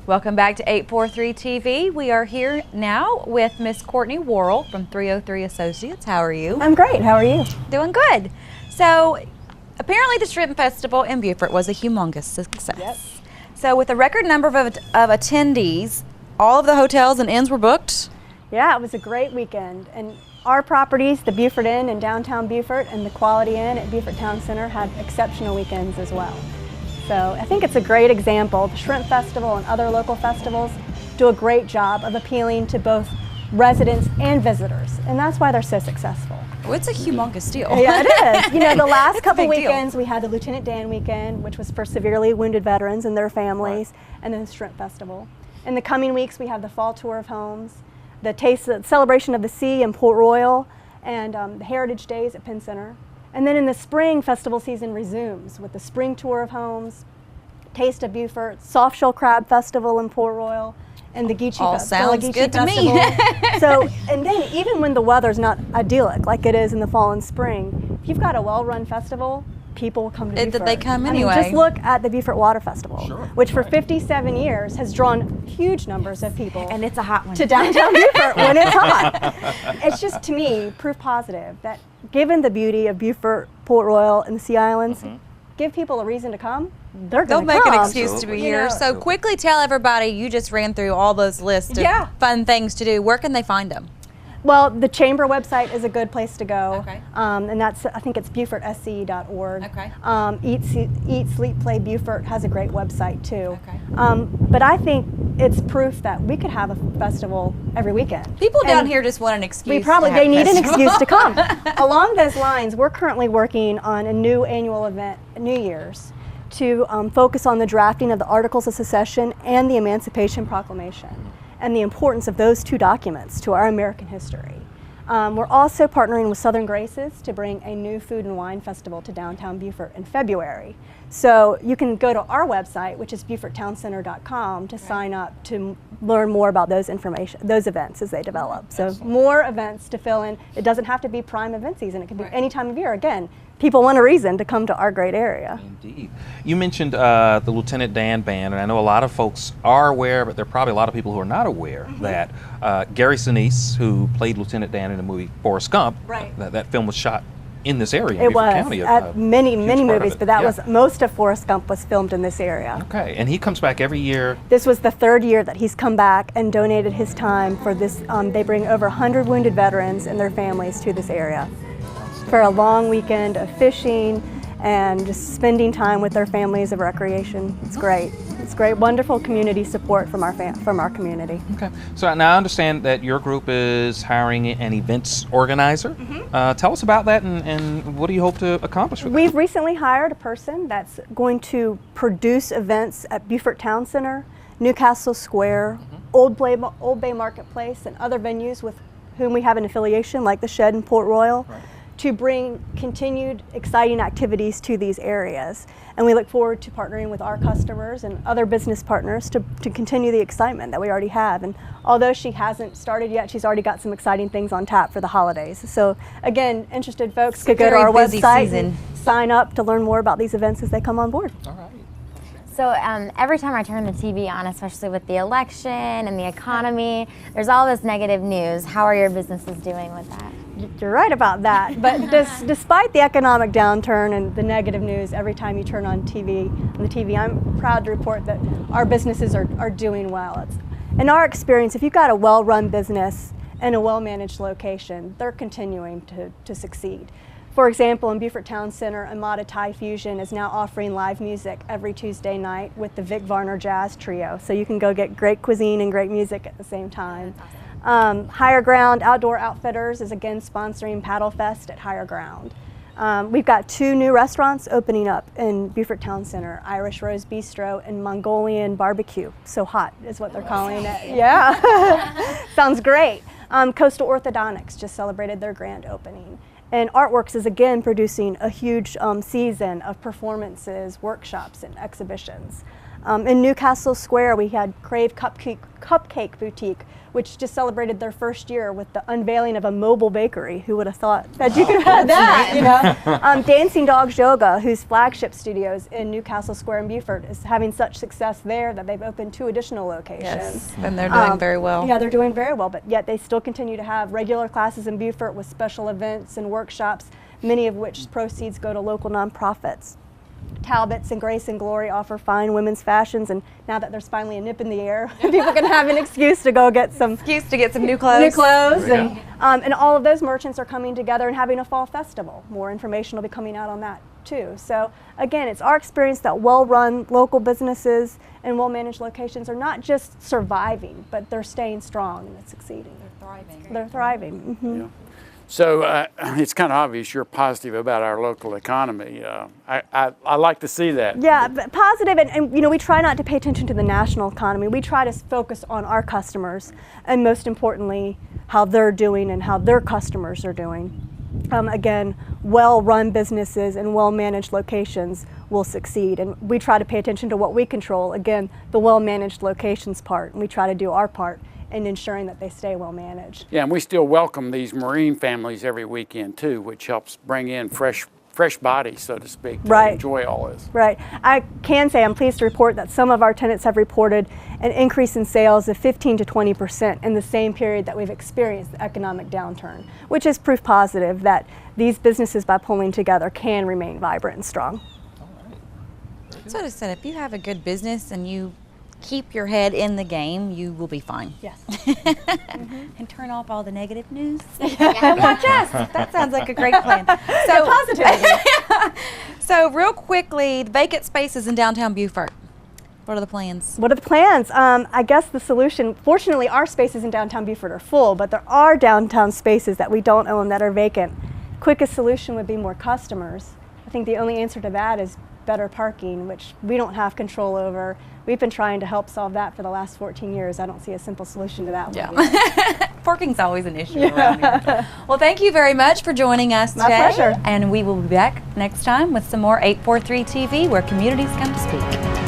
Welcome back to 843 TV. We are here now with Miss Courtney Worrell from 303 Associates. How are you? I'm great. How are you? Doing good. So, apparently the Shrimp Festival in Beaufort was a humongous success. Yes. So, with a record number of attendees, all of the hotels and inns were booked. Yeah, it was a great weekend. And our properties, the Beaufort Inn in downtown Beaufort and the Quality Inn at Beaufort Town Center, had exceptional weekends as well. So I think it's a great example. The Shrimp Festival and other local festivals do a great job of appealing to both residents and visitors, and that's why they're so successful. Oh, it's a humongous deal. Yeah, it is. You know, the last couple big deal. weekends we had the Lieutenant Dan weekend, which was for severely wounded veterans and their families, and then the Shrimp Festival. In the coming weeks we have the Fall Tour of Homes, the Celebration of the Sea in Port Royal, and the Heritage Days at Penn Center. And then in the spring, festival season resumes with the Spring Tour of Homes, Taste of Beaufort, Soft Shell Crab Festival in Port Royal, and the Geechee All sounds good to Festival. me. So, and then even when the weather's not idyllic like it is in the fall and spring, if you've got a well-run festival, people will come to Beaufort. They come anyway. I mean, just look at the Beaufort Water Festival, which for Right. 57 years has drawn huge numbers of people. And it's a hot one. To downtown Beaufort when it's hot. It's just, to me, proof positive that given the beauty of Beaufort, Port Royal, and the Sea Islands, give people a reason to come, they'll They'll make come. an excuse to be Absolutely. here. You know, So quickly tell everybody, you just ran through all those lists of fun things to do. Where can they find them? Well, the Chamber website is a good place to go. Okay. And that's, I think it's BeaufortSCE.org. Okay. Eat, Sleep, Play Beaufort has a great website too. Okay. But I think it's proof that we could have a festival every weekend. People down And here just want an excuse. they need an excuse to come. Along those lines, we're currently working on a new annual event, New Year's, to focus on the drafting of the Articles of Secession and the Emancipation Proclamation, and the importance of those two documents to our American history. We're also partnering with Southern Graces to bring a new food and wine festival to downtown Beaufort in February. So you can go to our website, which is BeaufortTownCenter.com, to sign up to learn more about those events as they develop. So more events to fill in. It doesn't have to be prime event season. It can be any time of year. Again, people want a reason to come to our great area. Indeed. You mentioned the Lieutenant Dan Band, and I know a lot of folks are aware, but there are probably a lot of people who are not aware that Gary Sinise, who played Lieutenant Dan in the movie Forrest Gump, that film was shot in this area. It in Beaufort was County, at many movies, but that was most. most of Forrest Gump was filmed in this area. Okay, and he comes back every year. This was the third year that he's come back and donated his time for this. They bring over 100 wounded veterans and their families to this area for a long weekend of fishing and just spending time with their families of recreation. It's great. It's great, wonderful community support from our community. Okay, so now I understand that your group is hiring an events organizer. Tell us about that, and what do you hope to accomplish with that? We've recently hired a person that's going to produce events at Beaufort Town Center, Newcastle Square, Old Bay Marketplace, and other venues with whom we have an affiliation, like the Shed in Port Royal, to bring continued exciting activities to these areas. And we look forward to partnering with our customers and other business partners to continue the excitement that we already have. And although she hasn't started yet, she's already got some exciting things on tap for the holidays. So again, interested folks could go to our website and sign up to learn more about these events as they come on board. All right. So every time I turn the TV on, especially with the election and the economy, there's all this negative news. How are your businesses doing with that? You're right about that, but despite the economic downturn and the negative news every time you turn on the TV, I'm proud to report that our businesses are doing well. In our experience, if you've got a well-run business and a well-managed location, they're continuing to succeed. For example, in Beaufort Town Center, Amada Thai Fusion is now offering live music every Tuesday night with the Vic Varner Jazz Trio, so you can go get great cuisine and great music at the same time. Higher Ground Outdoor Outfitters is again sponsoring Paddle Fest at Higher Ground. We've got 2 new restaurants opening up in Beaufort Town Center, Irish Rose Bistro and Mongolian Barbecue. So hot is what they're calling it. Yeah, sounds great. Coastal Orthodontics just celebrated their grand opening. And Artworks is again producing a huge season of performances, workshops, and exhibitions. In Newcastle Square, we had Crave Cupcake Boutique, which just celebrated their first year with the unveiling of a mobile bakery. Who would have thought that you could have had that, you know? Dancing Dogs Yoga, whose flagship studios in Newcastle Square in Beaufort, is having such success there that they've opened 2 additional locations. Yes, and they're doing very well. Yeah, they're doing very well, but yet they still continue to have regular classes in Beaufort with special events and workshops, many of which proceeds go to local nonprofits. Talbots and Grace and Glory offer fine women's fashions, and now that there's finally a nip in the air, people can have an excuse to go get some new clothes. New clothes, and all of those merchants are coming together and having a fall festival. More information will be coming out on that too. So again, it's our experience that well-run local businesses and well-managed locations are not just surviving, but they're staying strong and succeeding. They're thriving. They're thriving. Mm-hmm. Yeah. So it's kind of obvious you're positive about our local economy. I like to see that. Yeah, but positive, and you know, we try not to pay attention to the national economy. We try to focus on our customers, and most importantly, how they're doing and how their customers are doing. Again, well-run businesses and well-managed locations will succeed, and we try to pay attention to what we control. Again, the well-managed locations part, and we try to do our part in ensuring that they stay well managed. Yeah, and we still welcome these Marine families every weekend too, which helps bring in fresh bodies, so to speak, to enjoy all this. Right. I can say I'm pleased to report that some of our tenants have reported an increase in sales of 15 to 20% in the same period that we've experienced the economic downturn, which is proof positive that these businesses, by pulling together, can remain vibrant and strong. All right. So to say, if you have a good business and you keep your head in the game, you will be fine. Yes. And turn off all the negative news. And watch us. That sounds like a great plan. So Positivity. So real quickly, the vacant spaces in downtown Beaufort. What are the plans? What are the plans? I guess the solution, fortunately our spaces in downtown Beaufort are full, but there are downtown spaces that we don't own that are vacant. Quickest solution would be more customers. I think the only answer to that is better parking, which we don't have control over. We've been trying to help solve that for the last 14 years. I don't see a simple solution to that one. Parking's always an issue around here. Well, thank you very much for joining us today. My pleasure. And we will be back next time with some more 843 TV, where communities come to speak.